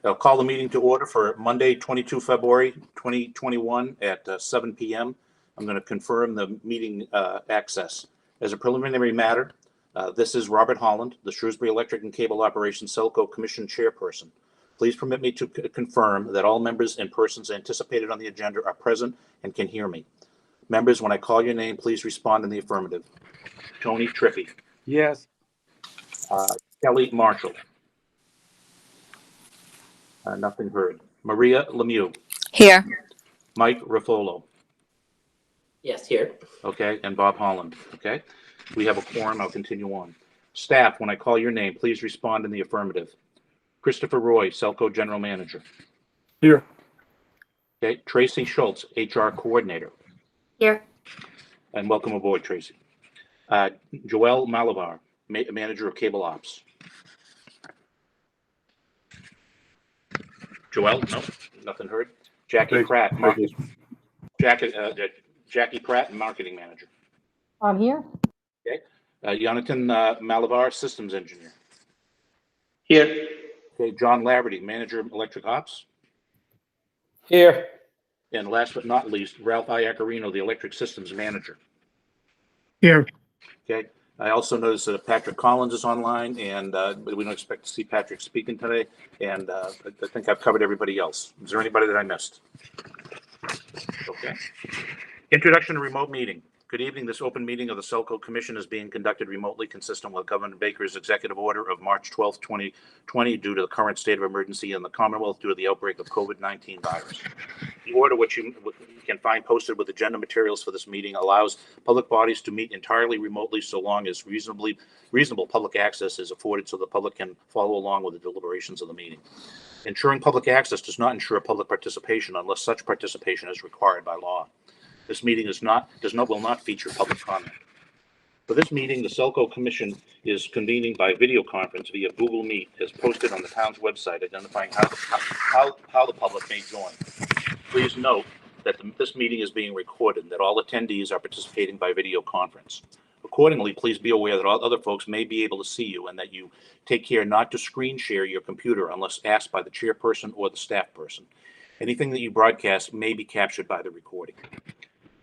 I'll call the meeting to order for Monday, 22 February 2021 at 7 p.m. I'm going to confirm the meeting access. As a preliminary matter, this is Robert Holland, the Shrewsbury Electric and Cable Operations SELCO Commission Chairperson. Please permit me to confirm that all members and persons anticipated on the agenda are present and can hear me. Members, when I call your name, please respond in the affirmative. Tony Trippi. Yes. Kelly Marshall. Nothing heard. Maria Lemieux. Here. Mike Ruffolo. Yes, here. Okay, and Bob Holland. Okay, we have a quorum. I'll continue on. Staff, when I call your name, please respond in the affirmative. Christopher Roy, SELCO General Manager. Here. Okay, Tracy Schultz, HR Coordinator. Here. And welcome aboard, Tracy. Joelle Malabar, Manager of Cable Ops. Joelle, no, nothing heard. Jackie Pratt, Jackie Pratt, Marketing Manager. I'm here. Okay, Jonathan Malabar, Systems Engineer. Here. Okay, John Laverty, Manager of Electric Ops. Here. And last but not least, Ralph Iacarino, the Electric Systems Manager. Here. Okay. I also noticed that Patrick Collins is online, and we don't expect to see Patrick speaking today. And I think I've covered everybody else. Is there anybody that I missed? Okay. Introduction to remote meeting. Good evening. This open meeting of the SELCO Commission is being conducted remotely, consistent with Governor Baker's executive order of March 12, 2020, due to the current state of emergency in the Commonwealth due to the outbreak of COVID-19 virus. The order, which you can find posted with agenda materials for this meeting, allows public bodies to meet entirely remotely so long as reasonable public access is afforded so the public can follow along with the deliberations of the meeting. Ensuring public access does not ensure public participation unless such participation is required by law. This meeting will not feature public comment. For this meeting, the SELCO Commission is convening by video conference via Google Meet, as posted on the town's website, identifying how the public may join. Please note that this meeting is being recorded and that all attendees are participating by video conference. Accordingly, please be aware that all other folks may be able to see you and that you take care not to screen share your computer unless asked by the chairperson or the staff person. Anything that you broadcast may be captured by the recording.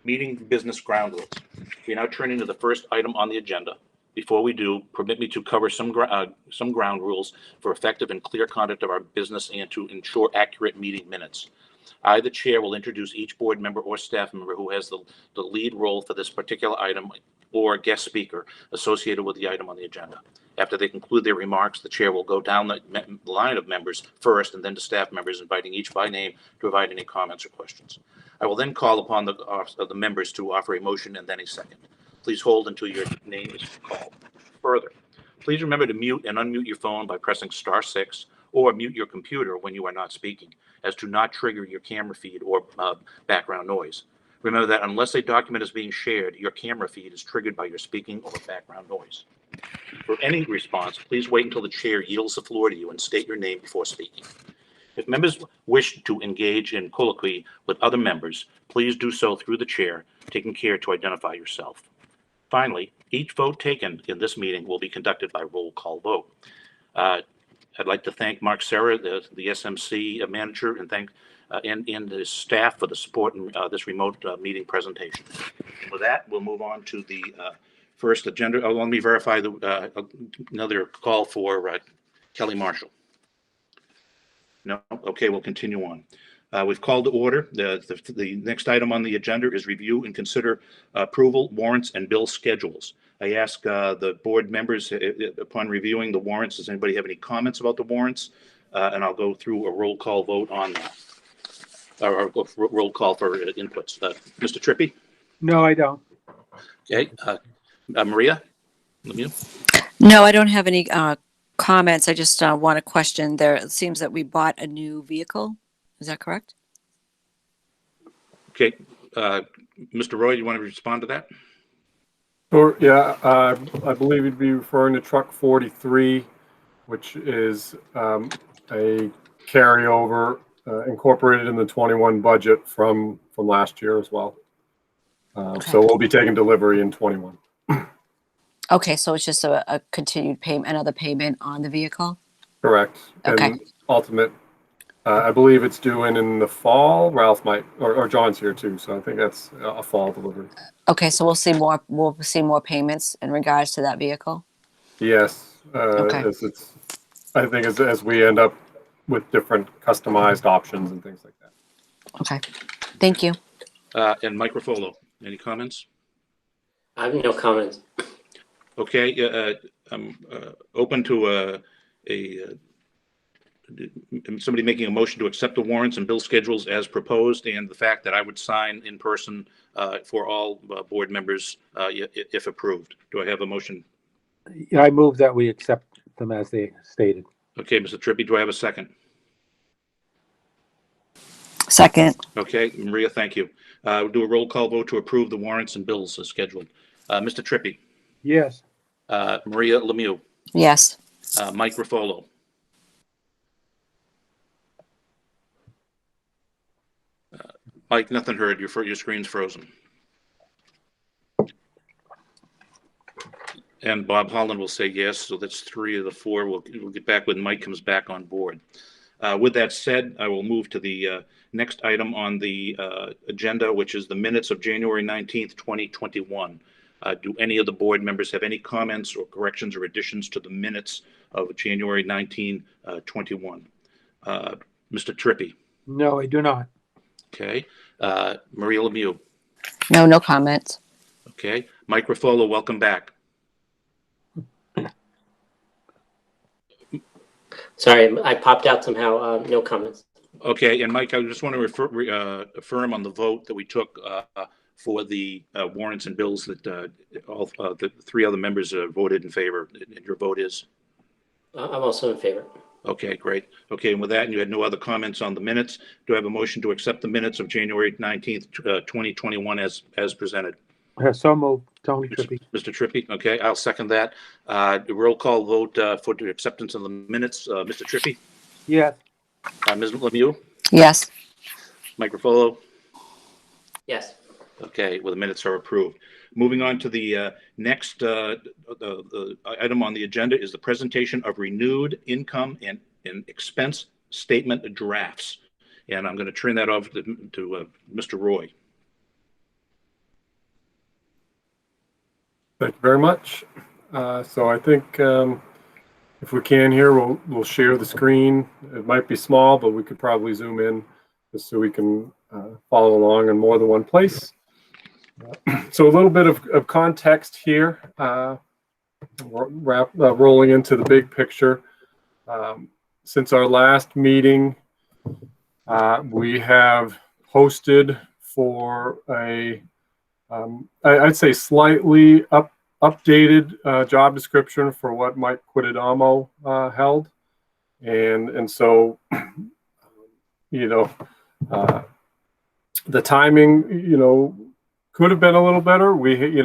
Meeting business ground rules. We now turn into the first item on the agenda. Before we do, permit me to cover some ground rules for effective and clear conduct of our business and to ensure accurate meeting minutes. I, the chair, will introduce each board member or staff member who has the lead role for this particular item or guest speaker associated with the item on the agenda. After they conclude their remarks, the chair will go down the line of members first and then to staff members, inviting each by name to provide any comments or questions. I will then call upon the members to offer a motion and then a second. Please hold until your name is called. Further, please remember to mute and unmute your phone by pressing *6 or mute your computer when you are not speaking, as to not trigger your camera feed or background noise. Remember that unless a document is being shared, your camera feed is triggered by your speaking or background noise. For any response, please wait until the chair yields the floor to you and state your name before speaking. If members wish to engage in colloquy with other members, please do so through the chair, taking care to identify yourself. Finally, each vote taken in this meeting will be conducted by roll call vote. I'd like to thank Mark Serra, the SMC manager, and thank and the staff for the support in this remote meeting presentation. And with that, we'll move on to the first agenda. Oh, let me verify another call for Kelly Marshall. No? Okay, we'll continue on. We've called to order. The next item on the agenda is review and consider approval, warrants, and bill schedules. I ask the board members, upon reviewing the warrants, does anybody have any comments about the warrants? And I'll go through a roll call vote on that. Or roll call for inputs. Mr. Trippi? No, I don't. Okay. Maria Lemieux? No, I don't have any comments. I just want to question there. It seems that we bought a new vehicle. Is that correct? Okay. Mr. Roy, you want to respond to that? Sure. Yeah, I believe you'd be referring to truck 43, which is a carryover incorporated in the 21 budget from last year as well. Okay. So we'll be taking delivery in 21. Okay, so it's just a continued payment, another payment on the vehicle? Correct. Okay. And ultimate I believe it's due in the fall. Ralph might, or John's here too, so I think that's a fall delivery. Okay, so we'll see more payments in regards to that vehicle? Yes, Okay. I think as we end up with different customized options and things like that. Okay, thank you. And Mike Ruffolo, any comments? I have no comments. Okay, I'm open to somebody making a motion to accept the warrants and bill schedules as proposed, and the fact that I would sign in person for all board members if approved. Do I have a motion? Yeah, I move that we accept them as they stated. Okay, Mr. Trippi, do I have a second? Second. Okay, Maria, thank you. We'll do a roll call vote to approve the warrants and bills as scheduled. Mr. Trippi, Yes. Maria Lemieux, Yes. Mike Ruffolo, Mike, nothing heard. Your screen's frozen. And Bob Holland will say yes, so that's 3 of the 4. We'll get back when Mike comes back on board. With that said, I will move to the next item on the agenda, which is the minutes of January 19th, 2021. Do any of the board members have any comments or corrections or additions to the minutes of January 19, 21? Mr. Trippi? No, I do not. Okay. Maria Lemieux? No comments. Okay. Mike Ruffolo, welcome back. Sorry, I popped out somehow. No comments. Okay, and Mike, I just want to affirm on the vote that we took for the warrants and bills that all the 3 other members voted in favor. And your vote is? I'm also in favor. Okay, great. Okay, and with that, and you had no other comments on the minutes, do I have a motion to accept the minutes of January 19th, 2021 as presented? So moved. Tony Trippi. Mr. Trippi, okay, I'll second that. The roll call vote for the acceptance of the minutes. Mr. Trippi? Yes. Ms. Lemieux? Yes. Mike Ruffolo? Yes. Okay, well, the minutes are approved. Moving on to the next item on the agenda is the presentation of renewed income and expense statement drafts. And I'm going to turn that over to Mr. Roy. Thank you very much. So I think if we can here, we'll share the screen. It might be small, but we could probably zoom in just so we can follow along in more than one place. So a little bit of context here, rolling into the big picture. Since our last meeting, we have posted for I'd say slightly updated job description for what Mike Quididamo held, and so the timing could have been a little better. We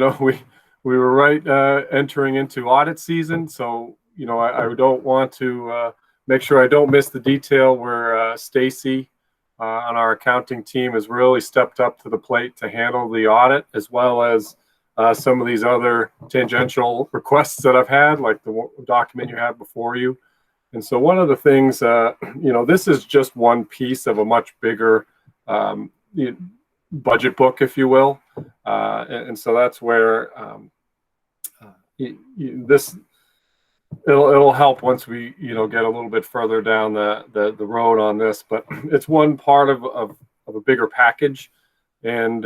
were right entering into audit season, so I don't want to make sure I don't miss the detail where Stacy on our accounting team has really stepped up to the plate to handle the audit, as well as some of these other tangential requests that I've had, like the document you have before you. And so one of the things, this is just one piece of a much bigger budget book, if you will. And so that's where it'll help once we get a little bit further down the road on this, but it's one part of a bigger package, and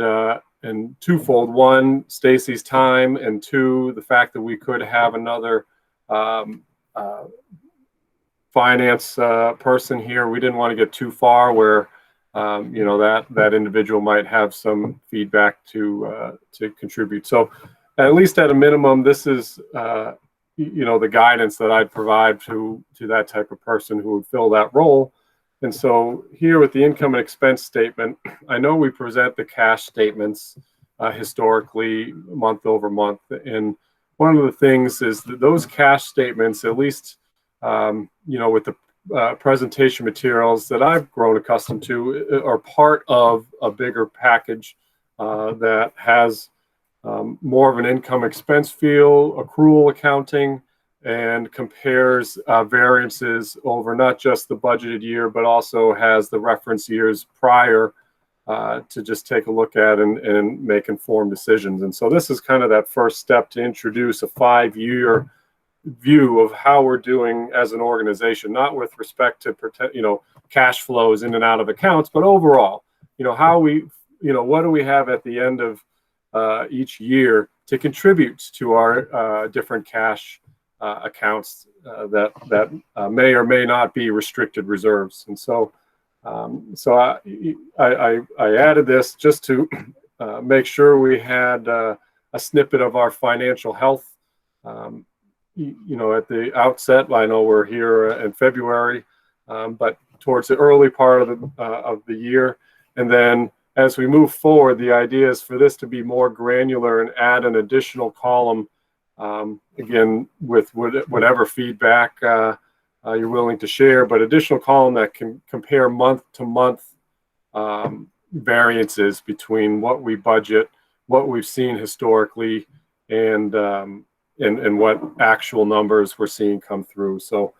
twofold: one, Stacy's time, and 2, the fact that we could have another finance person here. We didn't want to get too far where that individual might have some feedback to contribute. So at least at a minimum, this is the guidance that I'd provide to that type of person who would fill that role. And so here with the income and expense statement, I know we present the cash statements historically month over month. And one of the things is that those cash statements, at least, with the presentation materials that I've grown accustomed to, are part of a bigger package that has more of an income expense feel, accrual accounting, and compares variances over not just the budgeted year, but also has the reference years prior to just take a look at and make informed decisions. And so this is kind of that first step to introduce a 5-year view of how we're doing as an organization, not with respect to cash flows in and out of accounts, but overall, how we, what do we have at the end of each year to contribute to our different cash accounts that may or may not be restricted reserves. And so I added this just to make sure we had a snippet of our financial health. At the outset, I know we're here in February, but towards the early part of the year, and then as we move forward, the idea is for this to be more granular and add an additional column, again, with whatever feedback you're willing to share, but additional column that can compare month to month variances between what we budget, what we've seen historically, and what actual numbers we're seeing come through. So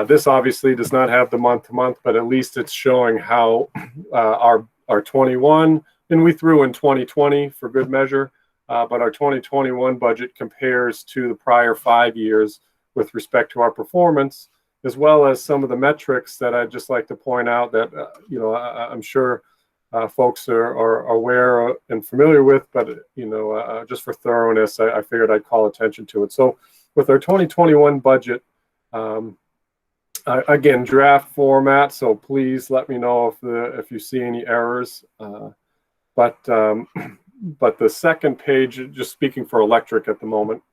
this obviously does not have the month to month, but at least it's showing how our 21, and we threw in 2020 for good measure, but our 2021 budget compares to the prior 5 years with respect to our performance, as well as some of the metrics that I'd just like to point out that, I'm sure folks are aware and familiar with, but, just for thoroughness, I figured I'd call attention to it. So with our 2021 budget, again, draft format, so please let me know if you see any errors. But the second page, just speaking for electric at the moment,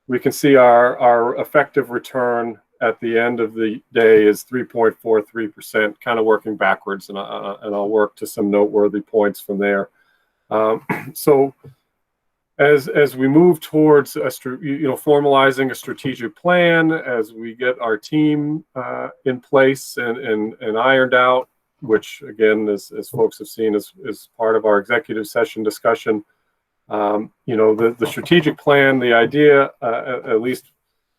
we can see our effective return at the end of the day is 3.43%, kind of working backwards, and I'll work to some noteworthy points from there. So as we move towards formalizing a strategic plan, as we get our team in place and ironed out, which again, as folks have seen, is part of our executive session discussion. The strategic plan, the idea, at least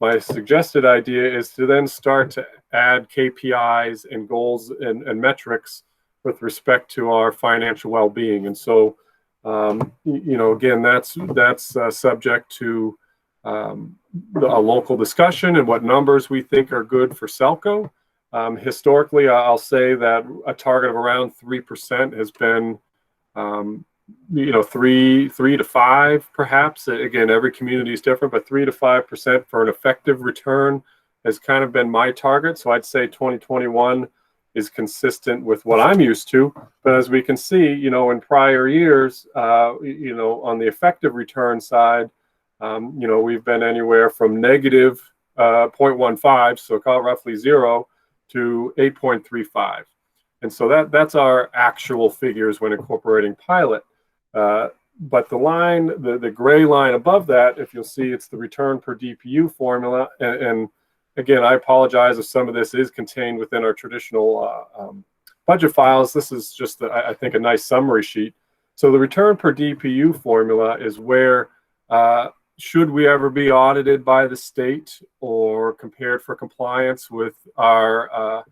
my suggested idea, is to then start to add KPIs and goals and metrics with respect to our financial well-being. And so, again, that's subject to a local discussion and what numbers we think are good for SELCO. Historically, I'll say that a target of around 3% has been, 3 to 5, perhaps. Again, every community is different, but 3 to 5% for an effective return has kind of been my target. So I'd say 2021 is consistent with what I'm used to. But as we can see, in prior years, on the effective return side, we've been anywhere from negative 0.15, so call it roughly 0, to 8.35. And so that's our actual figures when incorporating pilot. But the line, the gray line above that, if you'll see, it's the return per DPU formula. And again, I apologize if some of this is contained within our traditional budget files. This is just, I think, a nice summary sheet. So the return per DPU formula is where, should we ever be audited by the state or compared for compliance with our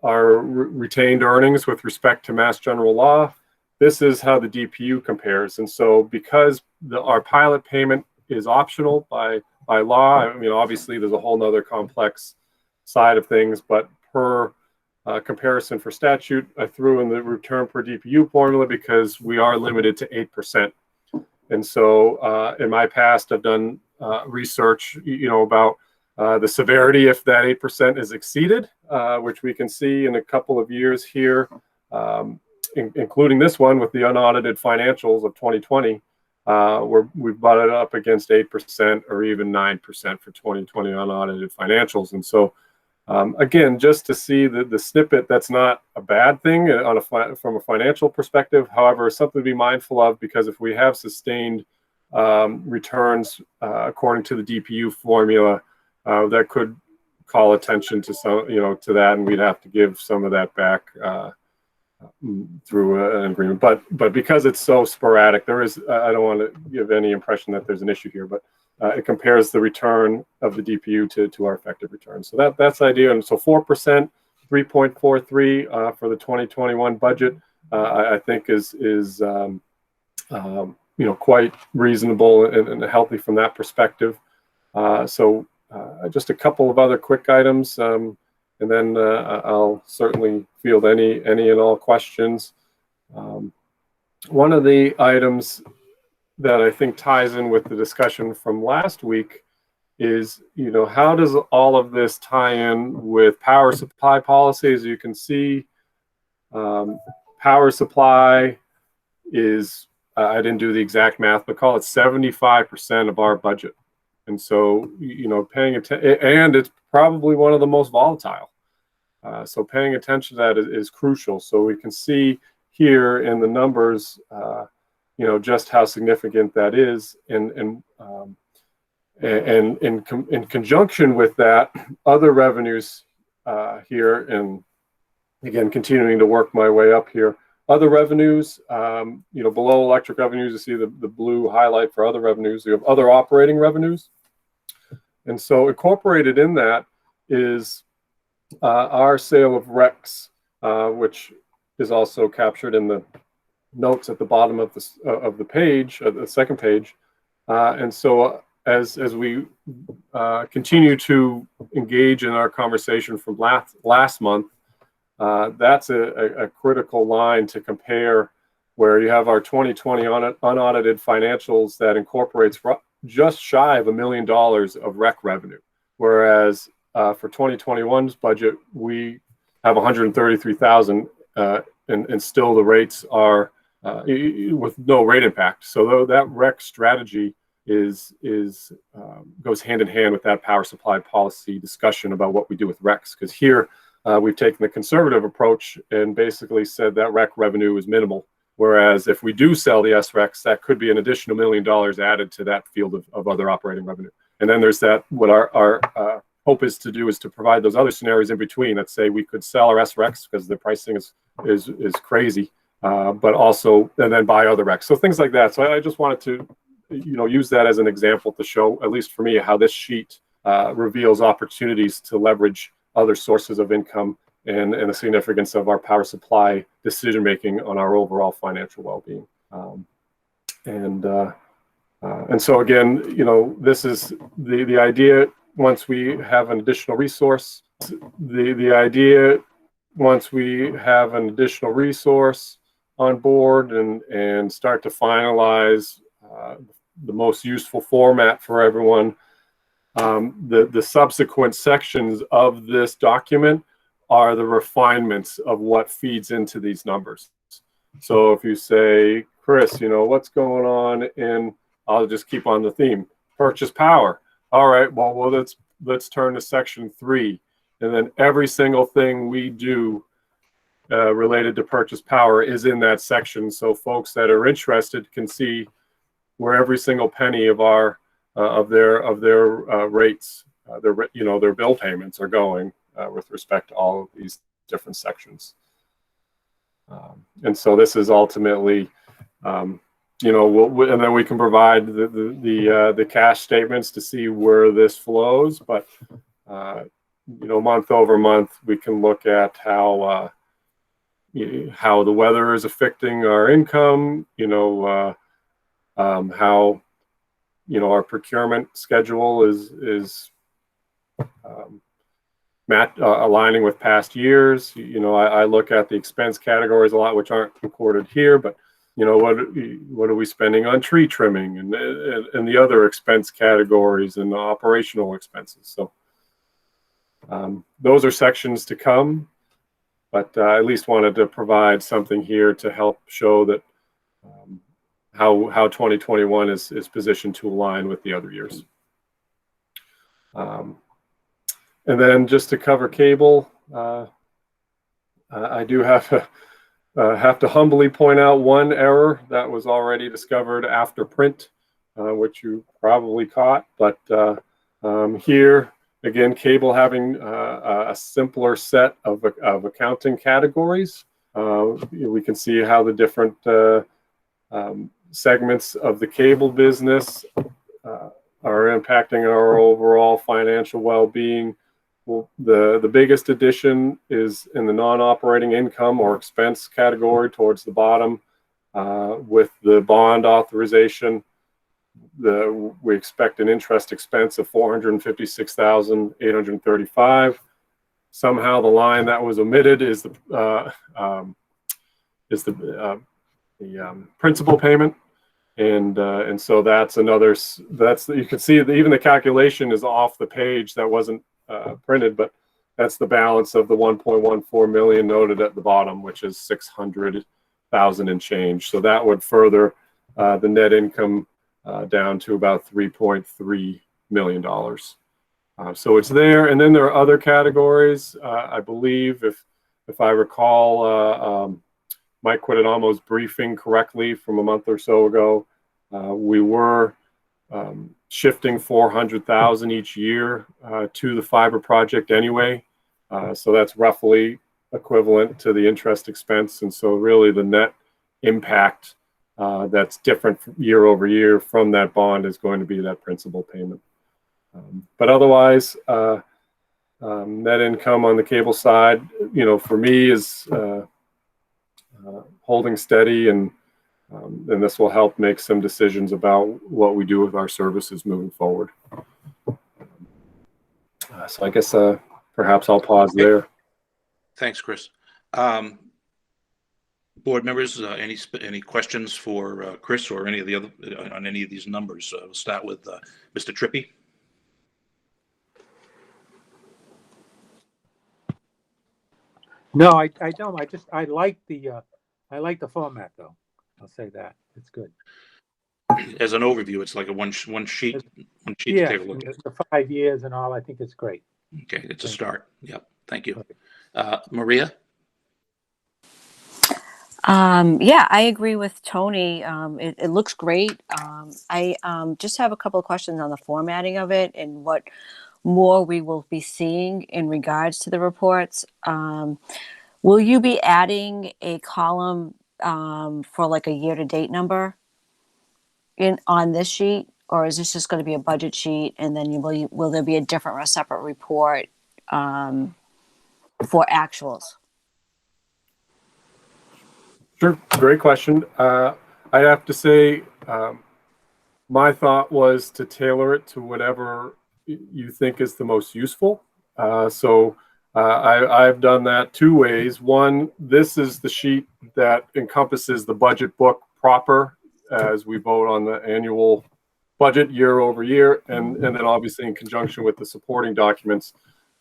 retained earnings with respect to Mass General Law, this is how the DPU compares. And so because our pilot payment is optional by law, I mean, obviously there's a whole nother complex side of things, but per comparison for statute, I threw in the return per DPU formula because we are limited to 8%. And so in my past, I've done research, about the severity if that 8% is exceeded, which we can see in a couple of years here, including this one with the unaudited financials of 2020, where we've brought it up against 8% or even 9% for 2020 unaudited financials. And so, again, just to see the snippet, that's not a bad thing from a financial perspective. However, something to be mindful of, because if we have sustained returns according to the DPU formula, that could call attention to some, to that, and we'd have to give some of that back through an agreement. But because it's so sporadic, I don't want to give any impression that there's an issue here, but it compares the return of the DPU to our effective return. So that's the idea. And so 4%, 3.43 for the 2021 budget, I think is quite reasonable and healthy from that perspective. So just a couple of other quick items, and then I'll certainly field any and all questions. One of the items that I think ties in with the discussion from last week is, how does all of this tie in with power supply policy? As you can see, power supply is, I didn't do the exact math, but call it 75% of our budget. And so, paying attention, and it's probably one of the most volatile. So paying attention to that is crucial. So we can see here in the numbers, just how significant that is. And in conjunction with that, other revenues here, and again, continuing to work my way up here, other revenues, below electric revenues, you see the blue highlight for other revenues. You have other operating revenues. And so incorporated in that is our sale of RECs, which is also captured in the notes at the bottom of the page, the second page. And so as we continue to engage in our conversation from last month, that's a critical line to compare, where you have our 2020 unaudited financials that incorporates just shy of $1 million of REC revenue, whereas for 2021's budget we have 133,000, and still the rates are with no rate impact. So that REC strategy goes hand in hand with that power supply policy discussion about what we do with RECs, because here we've taken the conservative approach and basically said that REC revenue is minimal. Whereas if we do sell the SRECs, that could be an additional $1 million added to that field of other operating revenue. And then there's that, what our hope is to do is to provide those other scenarios in between. Let's say we could sell our SRECs because the pricing is crazy, but also, and then buy other RECs. So things like that. So I just wanted to, use that as an example to show, at least for me, how this sheet reveals opportunities to leverage other sources of income and the significance of our power supply decision-making on our overall financial well-being. And so again, this is the idea. Once we have an additional resource, the idea, once we have an additional resource on board and start to finalize the most useful format for everyone, the subsequent sections of this document are the refinements of what feeds into these numbers. So if you say, Chris, what's going on in, I'll just keep on the theme, purchase power. All right, well let's turn to section 3. And then every single thing we do related to purchase power is in that section. So folks that are interested can see where every single penny of their rates, their bill payments are going with respect to all of these different sections. And so this is ultimately, and then we can provide the cash statements to see where this flows. But month over month, we can look at how the weather is affecting our income. How our procurement schedule is aligning with past years. I look at the expense categories a lot, which aren't recorded here, but what are we spending on tree trimming and the other expense categories and the operational expenses. So those are sections to come, but I at least wanted to provide something here to help show that how 2021 is positioned to align with the other years. And then just to cover cable, I do have to humbly point out one error that was already discovered after print, which you probably caught. But here, again, cable having a simpler set of accounting categories. We can see how the different segments of the cable business are impacting our overall financial well-being. Well, the biggest addition is in the non-operating income or expense category towards the bottom. With the bond authorization, we expect an interest expense of $456,835. Somehow the line that was omitted is the principal payment, and so that's another. You can see that even the calculation is off the page that wasn't printed, but that's the balance of the 1.14 million noted at the bottom, which is 600,000 and change. So that would further the net income down to about $3.3 million. So it's there, and then there are other categories. I believe, if I recall, Mike Quidanamo's briefing correctly from a month or so ago, we were shifting 400,000 each year to the fiber project anyway. So that's roughly equivalent to the interest expense, and so really the net impact that's different year over year from that bond is going to be that principal payment. But otherwise, net income on the cable side, for me is holding steady, and this will help make some decisions about what we do with our services moving forward. So I guess perhaps I'll pause there. Thanks, Chris. Board members, any questions for Chris or any of the other on any of these numbers? We'll start with Mr. Trippi. No, I don't. I like the format though. I'll say that. It's good. As an overview, it's like a one sheet Yeah, to take a look at. the 5 years and all, I think it's great. Okay, it's a start. Yep. Thank you. Maria? Yeah, I agree with Tony. It looks great. I just have a couple of questions on the formatting of it and what more we will be seeing in regards to the reports. Will you be adding a column for like a year-to-date number on this sheet, or is this just going to be a budget sheet, and then will there be a separate report for actuals? Sure, great question. I have to say, my thought was to tailor it to whatever you think is the most useful. So I've done that two ways. One, this is the sheet that encompasses the budget book proper as we vote on the annual budget year over year, and then obviously in conjunction with the supporting documents.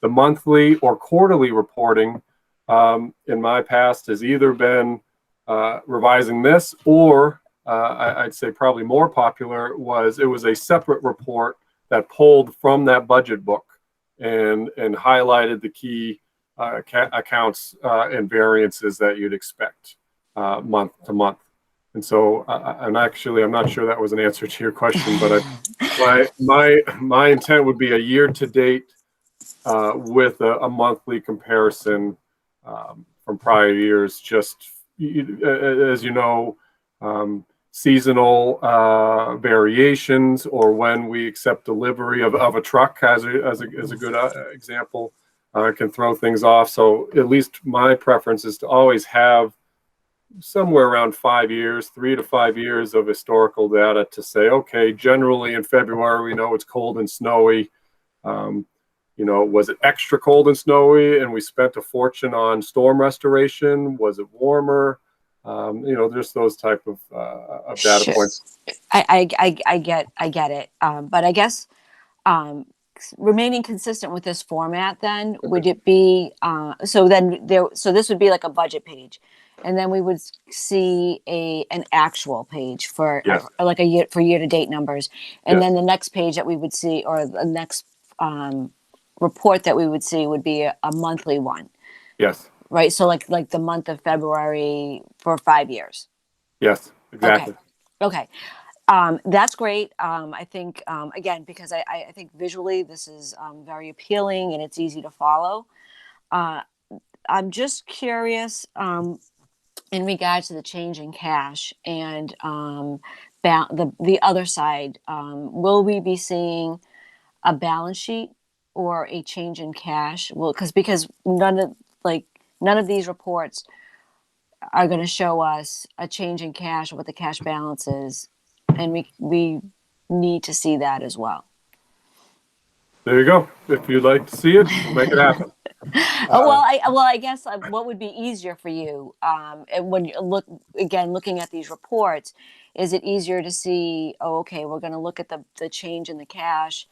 The monthly or quarterly reporting in my past has either been revising this, or I'd say probably more popular was a separate report that pulled from that budget book and highlighted the key accounts and variances that you'd expect month to month. And so I'm not sure that was an answer to your question, but my intent would be a year to date with a monthly comparison from prior years, just as you know, seasonal variations, or when we accept delivery of a truck as a good example, can throw things off. So at least my preference is to always have somewhere around 5 years, 3 to 5 years of historical data to say, okay, generally in February we know it's cold and snowy. Was it extra cold and snowy and we spent a fortune on storm restoration? Was it warmer? Just those type of data Sure. points. I get it. But I guess remaining consistent with this format, then would it be so this would be like a budget page, and then we would see an actual page for like a year for year-to-date numbers, and then the next page that we would see, or the next report that we would see, would be a monthly one. Yes. Right. So like the month of February for 5 years. Yes, exactly. Okay. That's great. I think, again, because I think visually this is very appealing and it's easy to follow. I'm just curious in regards to the change in cash and the other side, will we be seeing a balance sheet or a change in cash? Well, because none of these reports are going to show us a change in cash or what the cash balance is, and we need to see that as well. There you go. If you'd like to see it, we'll make it happen. I guess what would be easier for you, and when you looking at these reports, is it easier to see? Oh, okay, we're going to look at the change in the cash,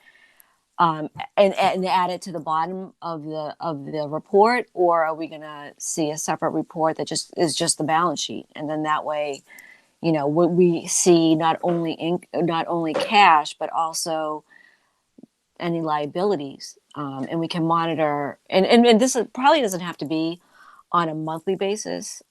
and add it to the bottom of the report, or are we going to see a separate report that is just the balance sheet, and then that way, we see not only cash but also any liabilities, and we can monitor, and this probably doesn't have to be on a monthly basis,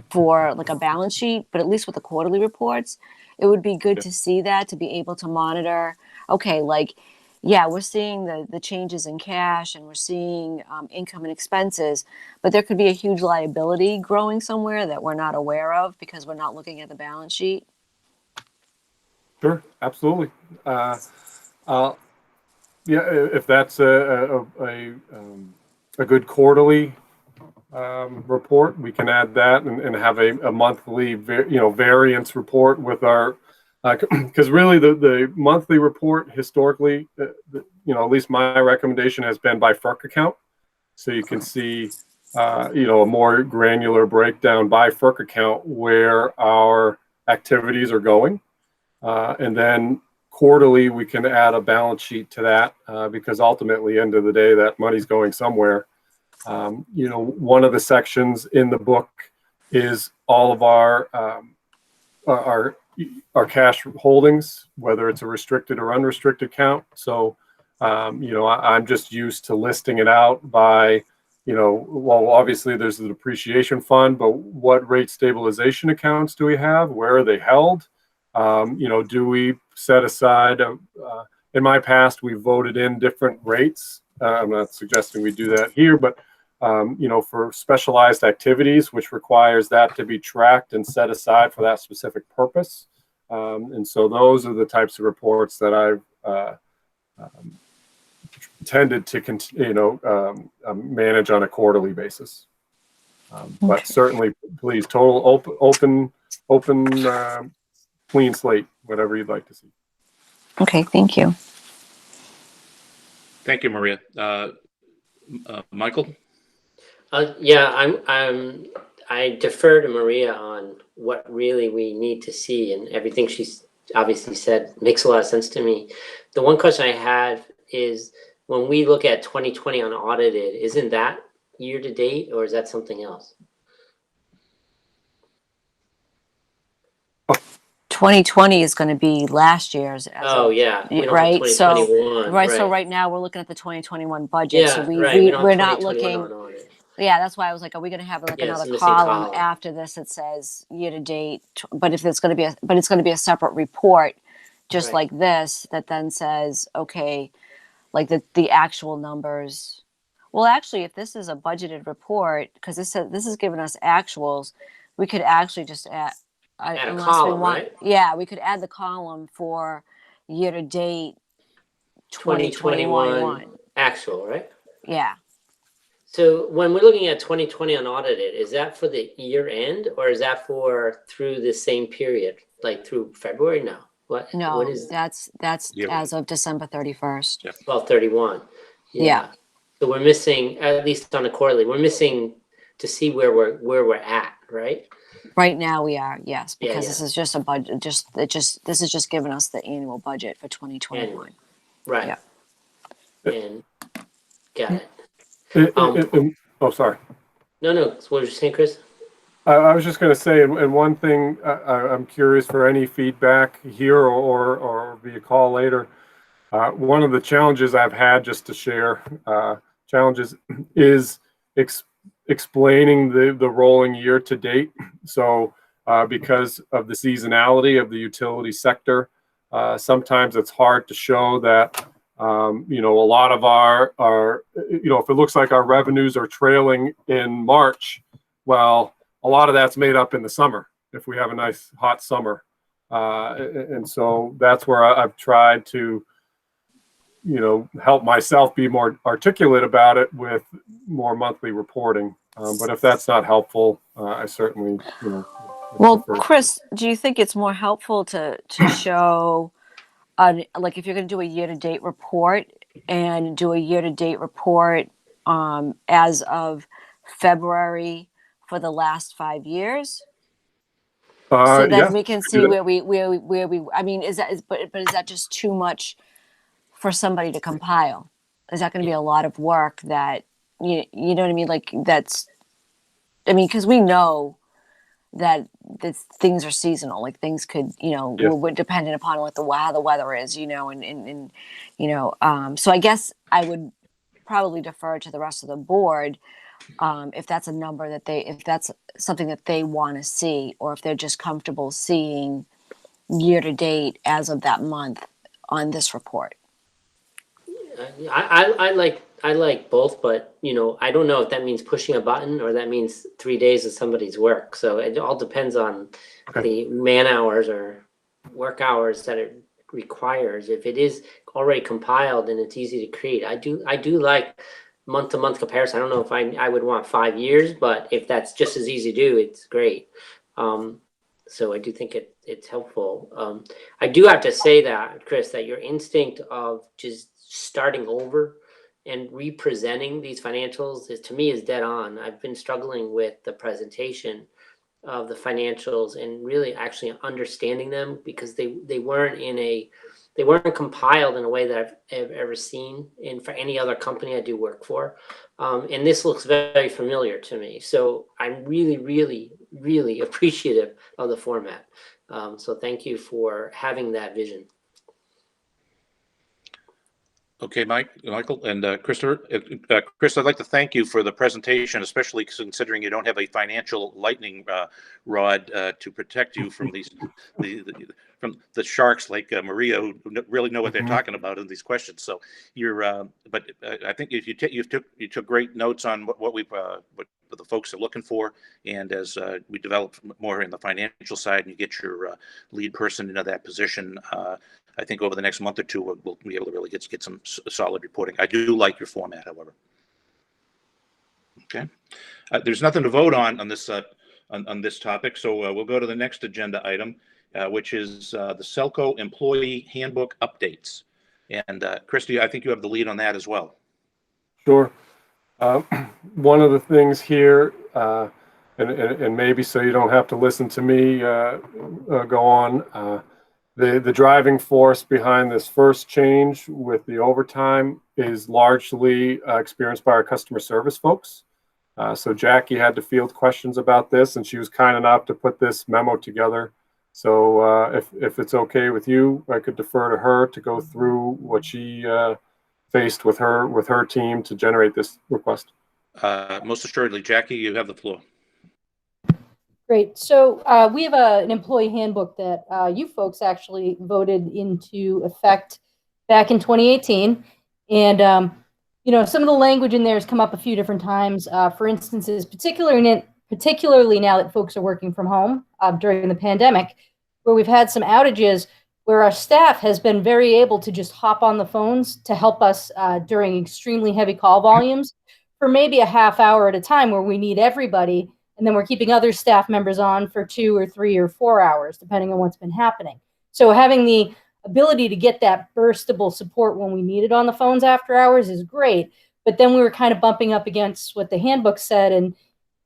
for like a balance sheet, but at least with the quarterly reports, it would be good to see that, to be able to monitor, okay, like, yeah, we're seeing the changes in cash, and we're seeing income and expenses, but there could be a huge liability growing somewhere that we're not aware of because we're not looking at the balance sheet. Sure, absolutely. Yeah, if that's a good quarterly report, we can add that and have a monthly variance report with our, because really the monthly report historically, at least my recommendation has been by FERC account, so you can see a more granular breakdown by FERC account where our activities are going, and then quarterly we can add a balance sheet to that, because ultimately, end of the day, that money's going somewhere. One of the sections in the book is all of our cash holdings, whether it's a restricted or unrestricted account. So, I'm just used to listing it out by, well, obviously there's the depreciation fund, but what rate stabilization accounts do we have? Where are they held? Do we set aside, in my past, we voted in different rates. I'm not suggesting we do that here, but, for specialized activities, which requires that to be tracked and set aside for that specific purpose. And so those are the types of reports that I've tended to, manage on a quarterly basis. But certainly, please, total open, clean slate, whatever you'd like to see. Okay, thank you. Thank you, Maria. Michael? Yeah, I defer to Maria on what really we need to see, and everything she's obviously said makes a lot of sense to me. The one question I had is, when we look at 2020 unaudited, isn't that year to date, or is that something else? 2020 is going to be last year's. Yeah. We don't right. have 2021. Right. So right now we're looking at the 2021 budget. Yeah, so we're not looking. Unaudit. Yeah, that's why I was like, are we going to have like another column after this that says year to date? But if it's going to be a separate report, just like this, that then says, okay, like the actual numbers. Well, actually, if this is a budgeted report, because this is giving us actuals, we could actually just add a column, right? Yeah, we could add the column for year to date 2021 actual, right? Yeah. So when we're looking at 2020 unaudited, is that for the year end, or is that for through the same period, like through February? No. What? No, what is that's as of December 31st. Yep. 12/31. Yeah. So we're missing, at least on a quarterly, we're missing to see where we're at, right? Right now we are, yes, because Yeah. this is just a budget. This is just giving us the annual budget for 2021. Annual. Right. Yeah. And got it. Oh, sorry. No. What were you saying, Chris? I was just going to say, and one thing, I'm curious for any feedback here or via call later. One of the challenges I've had, just to share challenges, is explaining the rolling year to date. So because of the seasonality of the utility sector, sometimes it's hard to show that, a lot of our, if it looks like our revenues are trailing in March, well, a lot of that's made up in the summer if we have a nice hot summer. And so that's where I've tried to, help myself be more articulate about it with more monthly reporting. But if that's not helpful, I certainly, Well, prefer. Chris, do you think it's more helpful to show, like if you're going to do a year-to-date report and do a year-to-date report as of February for the last 5 years? So then Yeah, we can see where we, I mean, but is that just too much for somebody to compile? Is that going to be a lot of work that, you know what I mean? Like because we know that things are seasonal, like things could, Yes. we're dependent upon how the weather is, and so I guess I would probably defer to the rest of the board if that's a number if that's something that they want to see, or if they're just comfortable seeing year to date as of that month on this report. I like both, but I don't know if that means pushing a button or that means 3 days of somebody's work. So it all depends on the man hours or work hours that it requires. If it is already compiled and it's easy to create, I do like month to month comparison. I don't know if I would want 5 years, but if that's just as easy to do, it's great. So I do think it's helpful. I do have to say that, Chris, that your instinct of just starting over and representing these financials to me is dead on. I've been struggling with the presentation of the financials and really actually understanding them because they weren't compiled in a way that I've ever seen for any other company I do work for. And this looks very familiar to me. So I'm really, really, really appreciative of the format. So thank you for having that vision. Okay, Michael, and Christopher. Chris, I'd like to thank you for the presentation, especially considering you don't have a financial lightning rod to protect you from from the sharks like Maria, who really know what they're talking about in these questions. So but I think if you took great notes on what the folks are looking for, and as we develop more in the financial side, and you get your lead person into that position. I think over the next month or two, we'll be able to really get some solid reporting. I do like your format, however. Okay, there's nothing to vote on this topic, so we'll go to the next agenda item, which is the SELCO employee handbook updates. And Christy, I think you have the lead on that as well. Sure. One of the things here, and maybe so you don't have to listen to me go on. The driving force behind this first change with the overtime is largely experienced by our customer service folks. So Jackie had to field questions about this, and she was kind enough to put this memo together. So if it's okay with you, I could defer to her to go through what she faced with her team to generate this request. Most assuredly, Jackie, you have the floor. Great. So we have an employee handbook that you folks actually voted into effect back in 2018. And, some of the language in there has come up a few different times. For instances, particularly now that folks are working from home during the pandemic, where we've had some outages where our staff has been very able to just hop on the phones to help us during extremely heavy call volumes for maybe a half hour at a time where we need everybody. And then we're keeping other staff members on for 2 or 3 or 4 hours, depending on what's been happening. So having the ability to get that burstable support when we need it on the phones after hours is great. But then we were kind of bumping up against what the handbook said. And,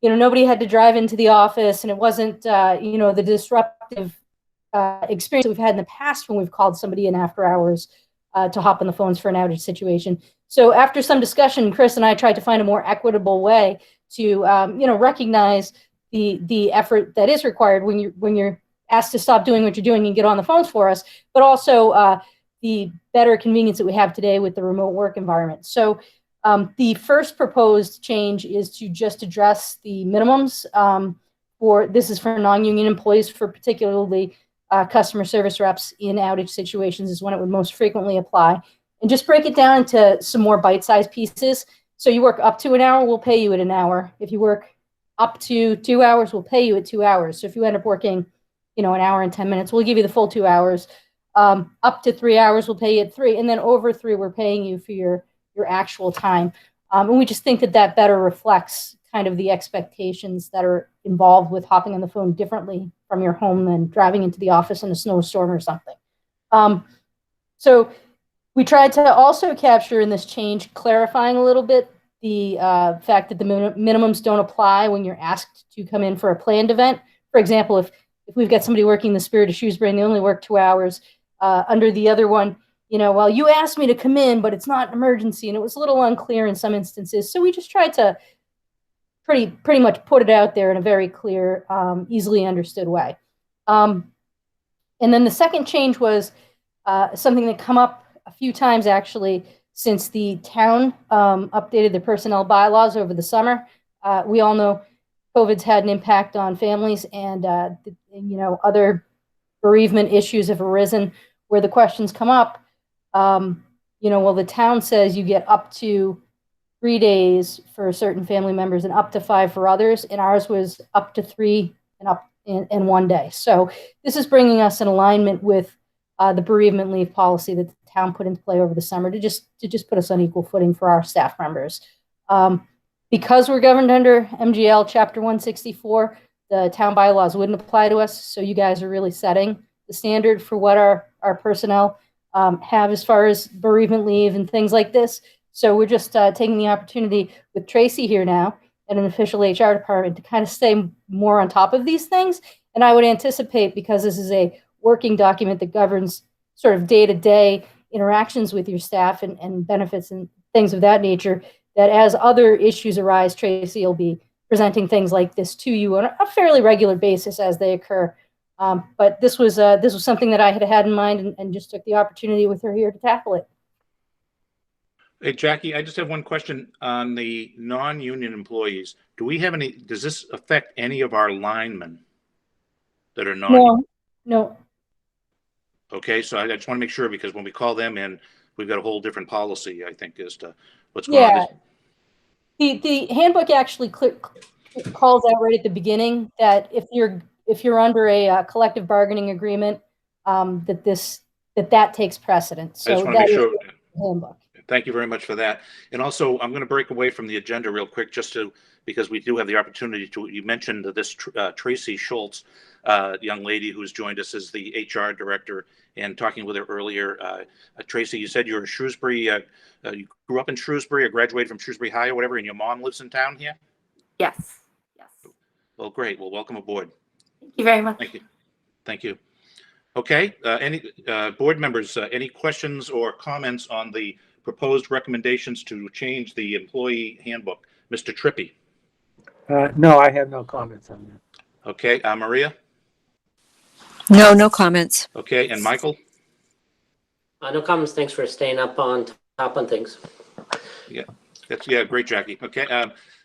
nobody had to drive into the office. And it wasn't, the disruptive experience that we've had in the past when we've called somebody in after hours to hop on the phones for an outage situation. So after some discussion, Chris and I tried to find a more equitable way to recognize the effort that is required when you're asked to stop doing what you're doing and get on the phones for us, but also the better convenience that we have today with the remote work environment. So the first proposed change is to just address the minimums this is for non-union employees, for particularly customer service reps in outage situations is when it would most frequently apply, and just break it down into some more bite-sized pieces. So you work up to an hour, we'll pay you at an hour. If you work up to 2 hours, we'll pay you at 2 hours. So if you end up working an hour and 10 minutes. We'll give you the full 2 hours. Up to 3 hours, we'll pay you at 3, and then over 3, we're paying you for your actual time. And we just think that better reflects kind of the expectations that are involved with hopping on the phone differently from your home than driving into the office in a snowstorm or something. So we tried to also capture in this change, clarifying a little bit the fact that the minimums don't apply when you're asked to come in for a planned event. For example, if we've got somebody working the Spirit of Shrewsbury and they only work 2 hours, under the other one, well, you asked me to come in, but it's not an emergency, and it was a little unclear in some instances. So we just tried to pretty much put it out there in a very clear, easily understood way. And then the second change was something that come up a few times actually since the town updated their personnel bylaws over the summer. We all know COVID's had an impact on families, and other bereavement issues have arisen where the questions come up. Well, the town says you get up to 3 days for certain family members and up to 5 for others, and ours was up to 3 and up in 1 day. So this is bringing us in alignment with the bereavement leave policy that the town put into play over the summer to just put us on equal footing for our staff members. Because we're governed under MGL Chapter 164, the town bylaws wouldn't apply to us. So you guys are really setting the standard for what our personnel have as far as bereavement leave and things like this. So we're just taking the opportunity with Tracy here now and an official HR department to kind of stay more on top of these things. And I would anticipate, because this is a working document that governs sort of day-to-day interactions with your staff and benefits and things of that nature, that as other issues arise, Tracy will be presenting things like this to you on a fairly regular basis as they occur. But this was something that I had in mind and just took the opportunity with her here to tackle it. Hey, Jackie, I just have one question on the non-union employees. Does this affect any of our linemen that are non-union? No. Okay, so I just want to make sure, because when we call them in, we've got a whole different policy, I think, as to what's going on. The handbook actually calls out right at the beginning that if you're under a collective bargaining agreement, that takes precedence. So I just want to make sure. Handbook. Thank you very much for that. And also, I'm going to break away from the agenda real quick, because we do have the opportunity to. You mentioned this Tracy Schultz, young lady who's joined us as the HR director, and talking with her earlier. Tracy, you said you're a Shrewsbury. You grew up in Shrewsbury or graduated from Shrewsbury High or whatever, and your mom lives in town here? Yes. Well, great. Well, welcome aboard. Thank you very much. Thank you. Okay. Any board members, any questions or comments on the proposed recommendations to change the employee handbook? Mr. Trippy. No, I have no comments on that. Okay. Maria? No comments. Okay. And Michael? No comments. Thanks for staying up on top on things. Yeah, great, Jackie. Okay,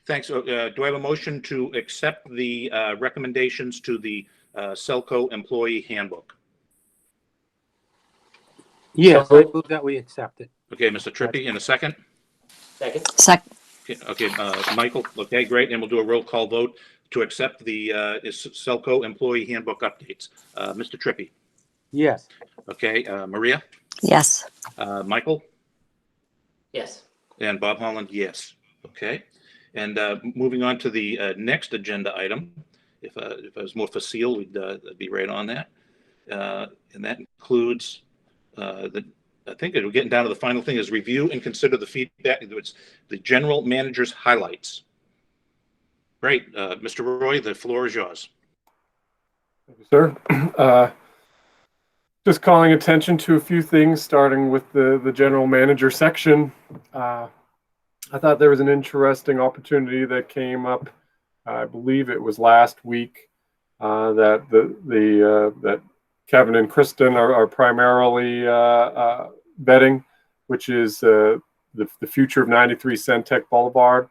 thanks. Do I have a motion to accept the recommendations to the SELCO employee handbook? Yes, I move that we accept it. Okay, Mr. Trippy, in a second. Second. Okay, Michael. Okay, great. And we'll do a roll call vote to accept the SELCO employee handbook updates. Mr. Trippy. Yes. Okay, Maria. Yes. Michael. Yes. And Bob Holland, yes. Okay. And moving on to the next agenda item, if it was more facile, we'd be right on that. And that includes I think we're getting down to the final thing, is review and consider the feedback. It's the general manager's highlights. Great. Mr. Roy, the floor is yours. Thank you, sir. Just calling attention to a few things, starting with the general manager section. I thought there was an interesting opportunity that came up. I believe it was last week that that Kevin and Kristen are primarily betting, which is the future of 93 Centec Boulevard.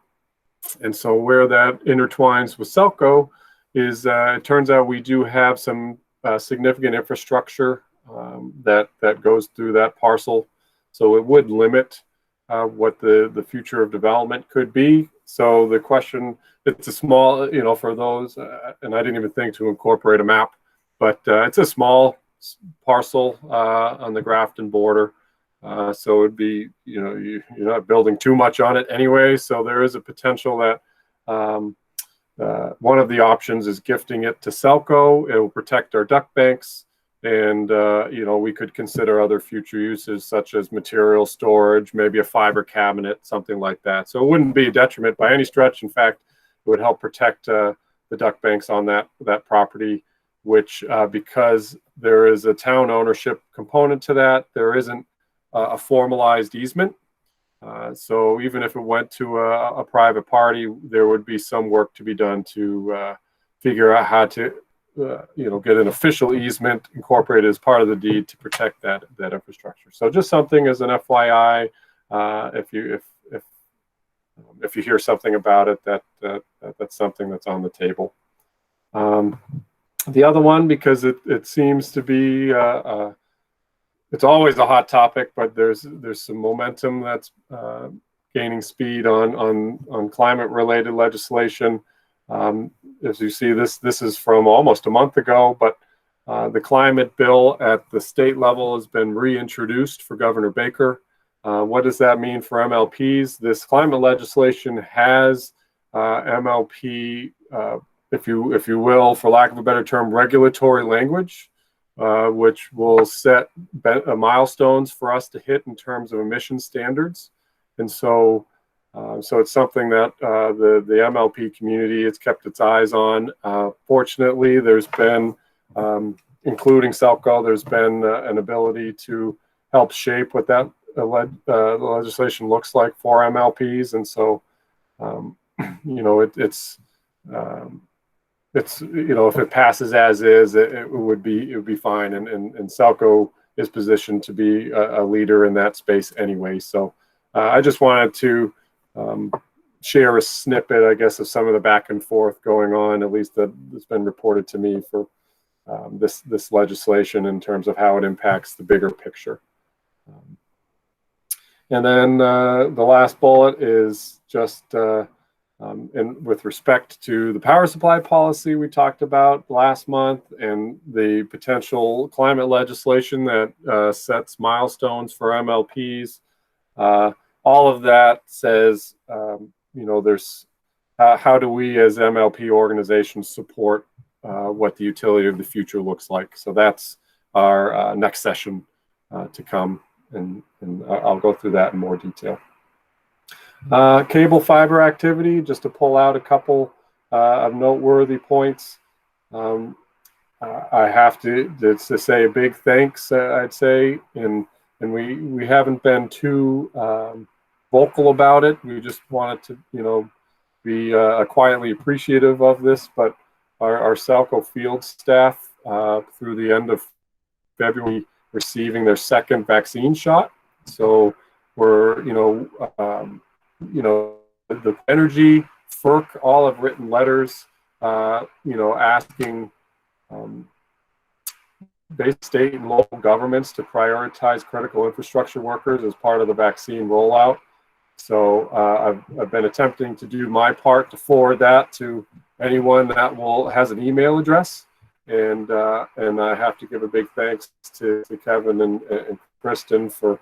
And so where that intertwines with SELCO is it turns out we do have some significant infrastructure that goes through that parcel. So it would limit what the future of development could be. So the question, it's a small, for those, and I didn't even think to incorporate a map but it's a small parcel on the Grafton border. So it'd be, you're not building too much on it anyway. So there is a potential that one of the options is gifting it to SELCO. It will protect our duck banks. And, we could consider other future uses such as material storage, maybe a fiber cabinet, something like that. So it wouldn't be a detriment by any stretch. In fact, it would help protect the duck banks on that property, which because there is a town ownership component to that, there isn't a formalized easement. So even if it went to a private party, there would be some work to be done to figure out how to get an official easement incorporated as part of the deed to protect that infrastructure. So just something as an FYI, if you hear something about it, that's something that's on the table. The other one, because it seems to be it's always a hot topic, but there's some momentum that's gaining speed on climate related legislation. As you see, this is from almost a month ago, but the climate bill at the state level has been reintroduced for Governor Baker. What does that mean for MLPs? This climate legislation has MLP, if you will, for lack of a better term, regulatory language, which will set milestones for us to hit in terms of emission standards. And so it's something that the MLP community has kept its eyes on. Fortunately, there's been, including SELCO, there's been an ability to help shape what that the legislation looks like for MLPs. And so, it's if it passes as is, it would be fine. And SELCO is positioned to be a leader in that space anyway. So I just wanted to share a snippet, I guess, of some of the back and forth going on, at least that's been reported to me for this legislation in terms of how it impacts the bigger picture. And then the last bullet is just with respect to the power supply policy we talked about last month and the potential climate legislation that sets milestones for MLPs. All of that says, there's how do we as MLP organizations support what the utility of the future looks like. So that's our next session to come, and I'll go through that in more detail. Cable fiber activity, just to pull out a couple of noteworthy points. I have to say a big thanks, I'd say, and we haven't been too vocal about it. We just wanted to, be quietly appreciative of this, but our SELCO field staff through the end of February receiving their second vaccine shot. So we're, the energy, FERC, all have written letters, asking state and local governments to prioritize critical infrastructure workers as part of the vaccine rollout. So I've been attempting to do my part to forward that to anyone that has an email address, and I have to give a big thanks to Kevin and Kristen for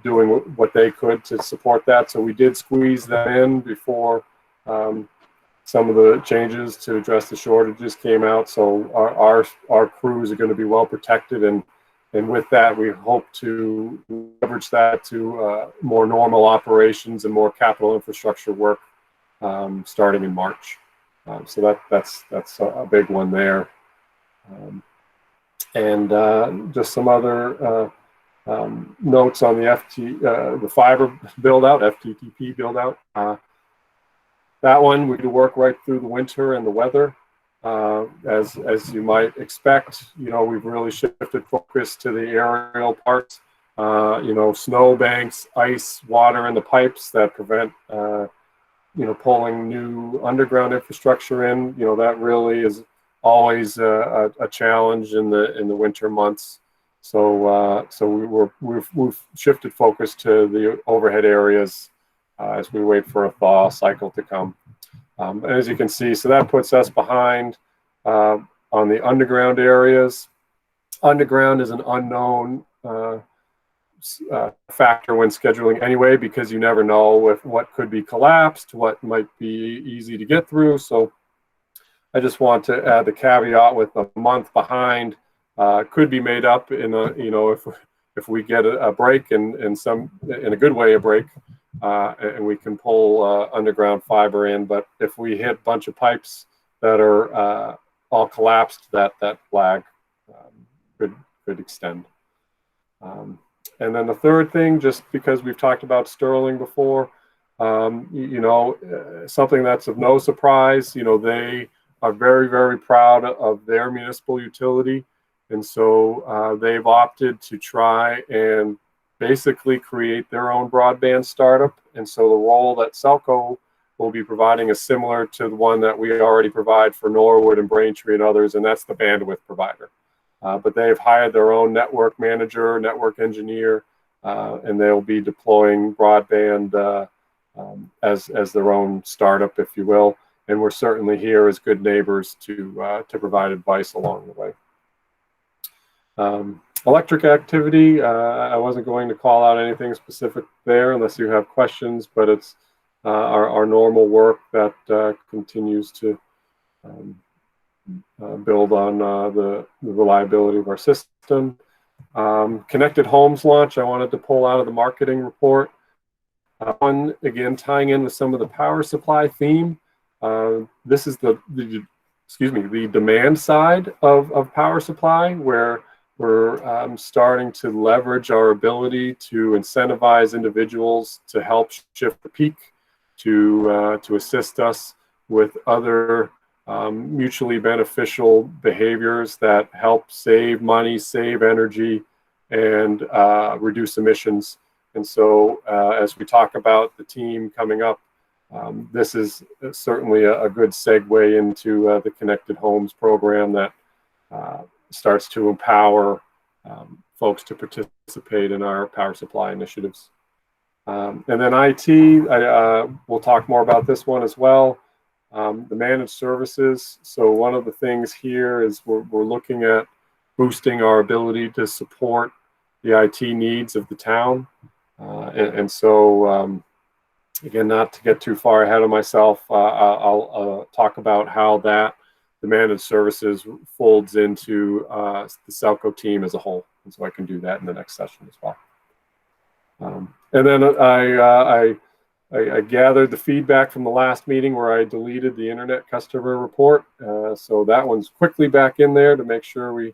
doing what they could to support that. So we did squeeze that in before some of the changes to address the shortages came out. So our crews are going to be well protected, and with that, we hope to leverage that to more normal operations and more capital infrastructure work starting in March. So that's a big one there. And just some other notes on the fiber build out, FTTP build out. That one we do work right through the winter and the weather. As you might expect, we've really shifted focus to the aerial parts, snow banks, ice, water in the pipes that prevent, pulling new underground infrastructure in. That really is always a challenge in the winter months. So we've shifted focus to the overhead areas as we wait for a thaw cycle to come. As you can see, so that puts us behind on the underground areas. Underground is an unknown factor when scheduling anyway, because you never know if what could be collapsed, what might be easy to get through. So I just want to add the caveat with a month behind could be made up in a, if we get a break and in a good way a break, and we can pull underground fiber in. But if we hit a bunch of pipes that are all collapsed, that flag could extend. And then the third thing, just because we've talked about Sterling before, something that's of no surprise, they are very, very proud of their municipal utility. And so they've opted to try and basically create their own broadband startup. And so the role that SELCO will be providing is similar to the one that we already provide for Norwood and Braintree and others, and that's the bandwidth provider. But they've hired their own network manager, network engineer, and they'll be deploying broadband as their own startup, if you will. And we're certainly here as good neighbors to provide advice along the way. Electric activity, I wasn't going to call out anything specific there unless you have questions, but it's our normal work that continues to build on the reliability of our system. Connected Homes launch, I wanted to pull out of the marketing report. One, again, tying in with some of the power supply theme. This is the demand side of power supply, where we're starting to leverage our ability to incentivize individuals to help shift the peak, to assist us with other mutually beneficial behaviors that help save money, save energy, and reduce emissions. And so as we talk about the team coming up, this is certainly a good segue into the Connected Homes program that starts to empower folks to participate in our power supply initiatives. And then IT, we'll talk more about this one as well. The managed services. So one of the things here is we're looking at boosting our ability to support the IT needs of the town. And so, again, not to get too far ahead of myself, I'll talk about how the managed services folds into the SELCO team as a whole. And so I can do that in the next session as well. And then I gathered the feedback from the last meeting where I deleted the internet customer report. So that one's quickly back in there to make sure we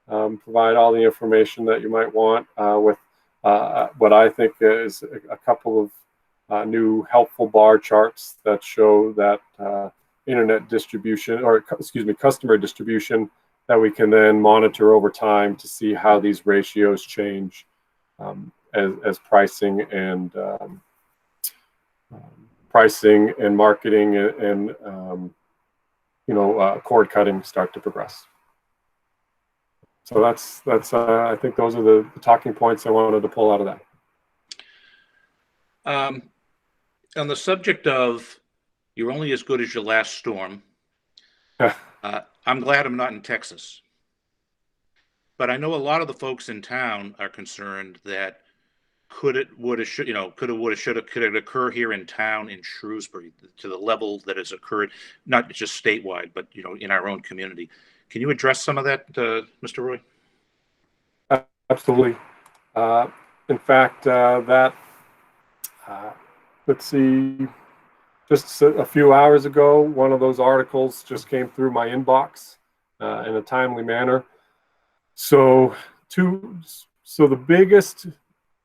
provide all the information that you might want with what I think is a couple of new helpful bar charts that show that internet distribution, or excuse me, customer distribution, that we can then monitor over time to see how these ratios change as pricing and marketing and cord cutting start to progress. So that's I think those are the talking points I wanted to pull out of that. On the subject of you're only as good as your last storm, I'm glad I'm not in Texas. But I know a lot of the folks in town are concerned that could it occur here in town in Shrewsbury to the level that has occurred, not just statewide, but in our own community. Can you address some of that, Mr. Roy? Absolutely. In fact, let's see, just a few hours ago, one of those articles just came through my inbox in a timely manner. So the biggest,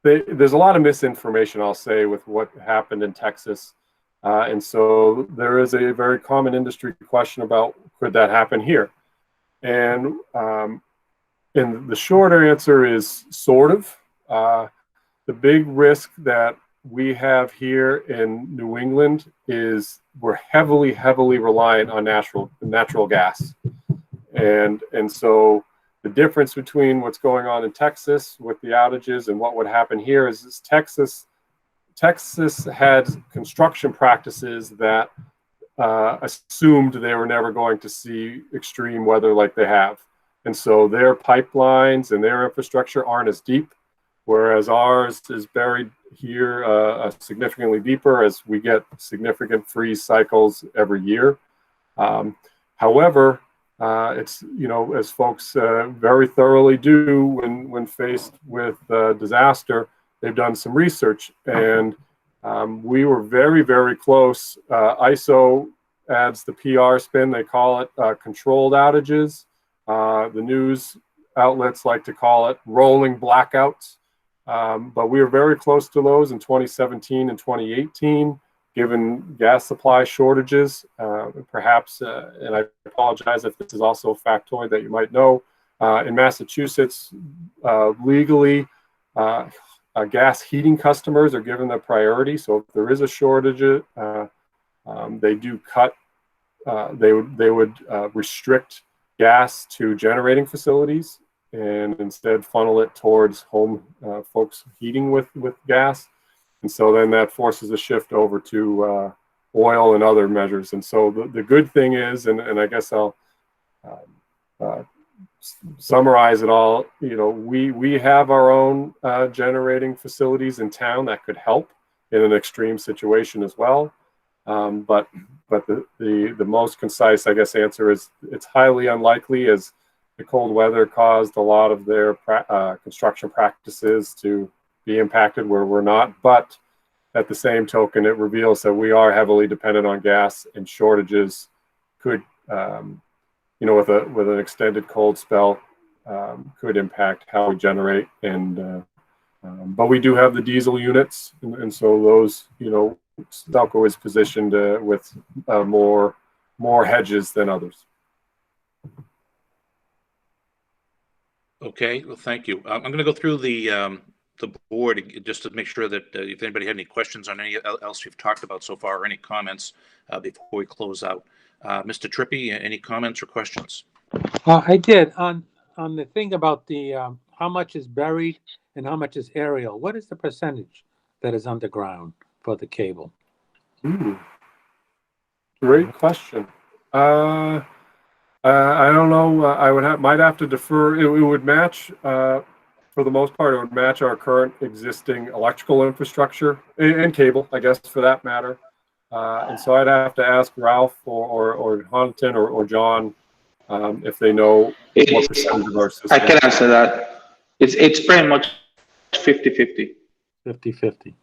there's a lot of misinformation, I'll say, with what happened in Texas. And so there is a very common industry question about, could that happen here? And the shorter answer is sort of. The big risk that we have here in New England is we're heavily reliant on natural gas. And so the difference between what's going on in Texas with the outages and what would happen here is Texas had construction practices that assumed they were never going to see extreme weather like they have. And so their pipelines and their infrastructure aren't as deep, whereas ours is buried here significantly deeper as we get significant freeze cycles every year. However, it's, you know, as folks very thoroughly do when faced with disaster, they've done some research, and we were very, very close. ISO adds the PR spin, they call it controlled outages. The news outlets like to call it rolling blackouts. But we were very close to those in 2017 and 2018, given gas supply shortages. Perhaps, and I apologize if this is also a factoid that you might know, in Massachusetts, legally, gas heating customers are given the priority. So if there is a shortage, they do cut, they would restrict gas to generating facilities and instead funnel it towards home folks heating with gas. And so then that forces a shift over to oil and other measures. And so the good thing is, and I guess I'll summarize it all, you know, we have our own generating facilities in town that could help in an extreme situation as well. But the most concise, I guess, answer is it's highly unlikely, as the cold weather caused a lot of their construction practices to be impacted where we're not. But at the same token, it reveals that we are heavily dependent on gas, and shortages could, you know, with an extended cold spell, could impact how we generate. And but we do have the diesel units, and so those, you know, SELCO is positioned with more hedges than others. Okay, well, thank you. I'm going to go through the board just to make sure that if anybody had any questions on any else you've talked about so far, or any comments before we close out. Mr. Trippi, any comments or questions? I did on the thing about the how much is buried and how much is aerial. What is the percentage that is underground for the cable? Great question. I don't know. I might have to defer. It would match, for the most part, it would match our current existing electrical infrastructure and cable, I guess, for that matter. And so I'd have to ask Ralph or Huntington or John if they know what percentage of our system. I can answer that. It's pretty much 50-50. 50-50.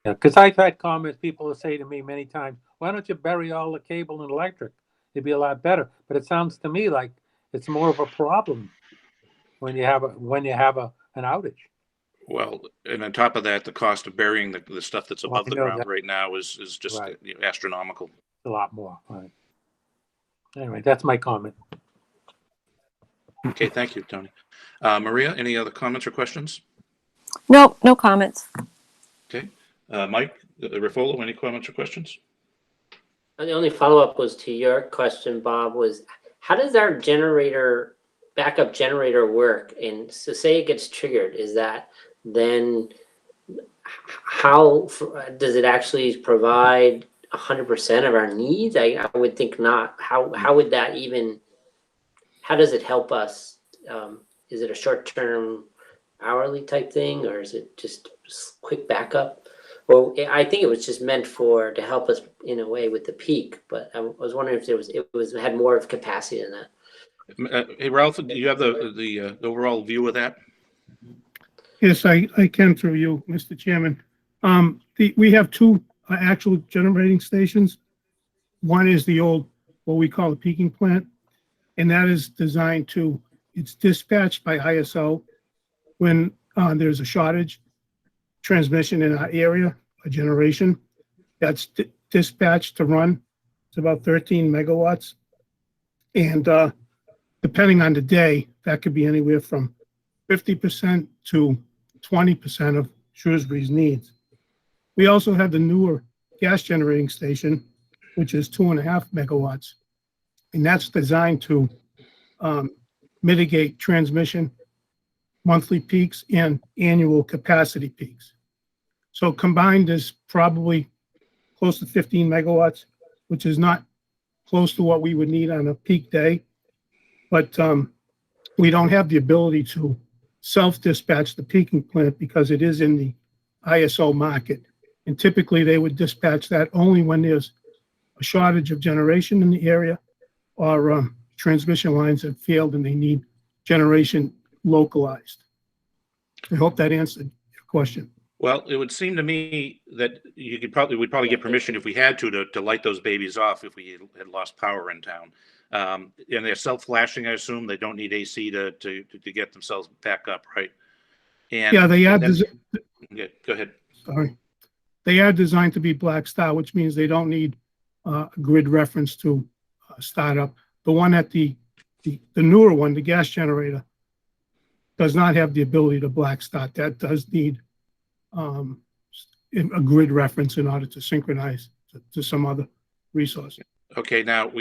Yeah, because I've had comments, people will say to me many times, why don't you bury all the cable and electric? It'd be a lot better. But it sounds to me like it's more of a problem when you have an outage. Well, and on top of that, the cost of burying the stuff that's above the ground right now is just right. Astronomical. A lot more. Right. Anyway, that's my comment. Okay, thank you, Tony. Maria, any other comments or questions? No comments. Okay. Mike Ruffolo, any comments or questions? The only follow-up was to your question, Bob, was how does our backup generator work? And so say it gets triggered, is that then how does it actually provide 100% of our needs? I would think not. How would that even, how does it help us? Is it a short-term hourly type thing, or is it just quick backup? Well, I think it was just meant to help us in a way with the peak, but I was wondering if it had more of capacity than that. Hey, Ralph, do you have the overall view of that? Yes, I can through you, Mr. Chairman. We have two actual generating stations. One is the old, what we call the peaking plant, and that is designed to, it's dispatched by ISO when there's a shortage transmission in our area, a generation that's dispatched to run. It's about 13 megawatts. And depending on the day, that could be anywhere from 50% to 20% of Shrewsbury's needs. We also have the newer gas generating station, which is 2.5 megawatts. And that's designed to mitigate transmission, monthly peaks, and annual capacity peaks. So combined is probably close to 15 megawatts, which is not close to what we would need on a peak day. But we don't have the ability to self-dispatch the peaking plant because it is in the ISO market. And typically they would dispatch that only when there's a shortage of generation in the area or transmission lines have failed and they need generation localized. I hope that answered your question. Well, it would seem to me that we'd probably get permission if we had to light those babies off if we had lost power in town. And they're self-flashing, I assume. They don't need AC to get themselves back up, right? And Yeah, they are. Yeah, go ahead. Sorry, they are designed to be black star, which means they don't need a grid reference to start up. The one at the newer one, the gas generator, does not have the ability to black start. That does need a grid reference in order to synchronize to some other resource. Okay, now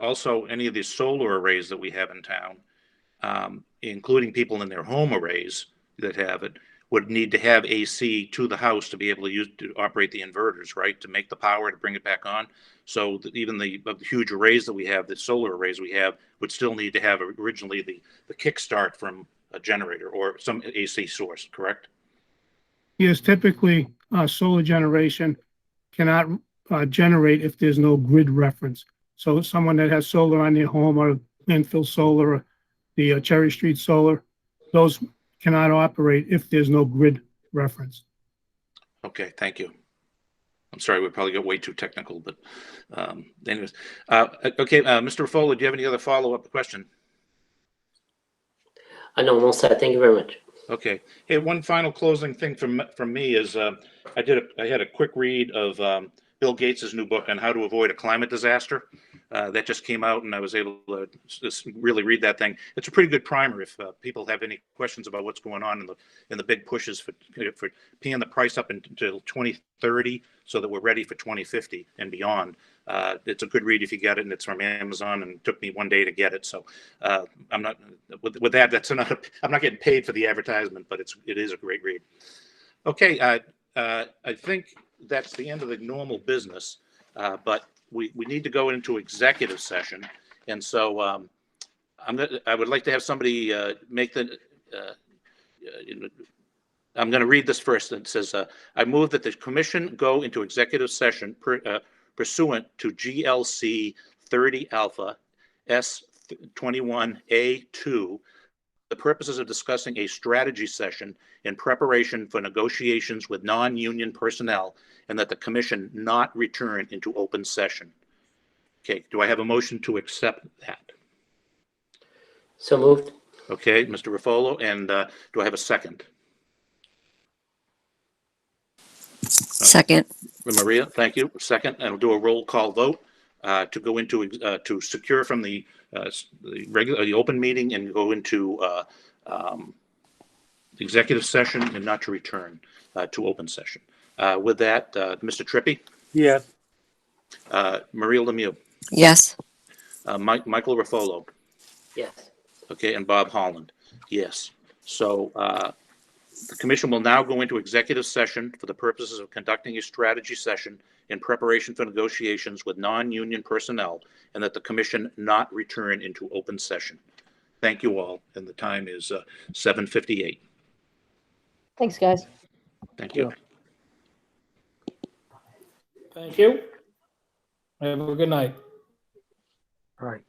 also any of these solar arrays that we have in town, including people in their home arrays that have it, would need to have AC to the house to be able to operate the inverters, right? To make the power to bring it back on. So even the huge arrays that we have, the solar arrays we have, would still need to have originally the kickstart from a generator or some AC source, correct? Yes, typically solar generation cannot generate if there's no grid reference. So someone that has solar on their home or landfill solar, or the Cherry Street solar, those cannot operate if there's no grid reference. Okay, thank you. I'm sorry, we probably got way too technical, but anyways. Okay, Mr. Ruffolo, do you have any other follow-up question? No, I'm all set. Thank you very much. Okay. Hey, one final closing thing from me is I had a quick read of Bill Gates's new book on how to avoid a climate disaster. That just came out, and I was able to just really read that thing. It's a pretty good primer if people have any questions about what's going on in the big pushes for peeing the price up until 2030, so that we're ready for 2050 and beyond. It's a good read if you get it, and it's from Amazon, and it took me one day to get it. So I'm not with that. I'm not getting paid for the advertisement, but it is a great read. Okay, I think that's the end of the normal business, but we need to go into executive session, and so I would like to have somebody make the. I'm going to read this first. It says, "I move that the commission go into executive session pursuant to GLC 30 Alpha S 21A2, the purposes of discussing a strategy session in preparation for negotiations with non-union personnel, and that the commission not return into open session." Okay, do I have a motion to accept that? So moved. Okay, Mr. Ruffolo, and do I have a second? Second. Maria, thank you. Second, and we'll do a roll call vote to go into to secure from the open meeting and go into executive session and not to return to open session. With that, Mr. Trippi? Yes. Maria Lemieux? Yes. Michael Ruffolo? Yes. Okay, and Bob Holland? Yes. So the commission will now go into executive session for the purposes of conducting a strategy session in preparation for negotiations with non-union personnel, and that the commission not return into open session. Thank you all, and the time is 7:58. Thanks, guys. Thank you. Thank you. Have a good night. All right.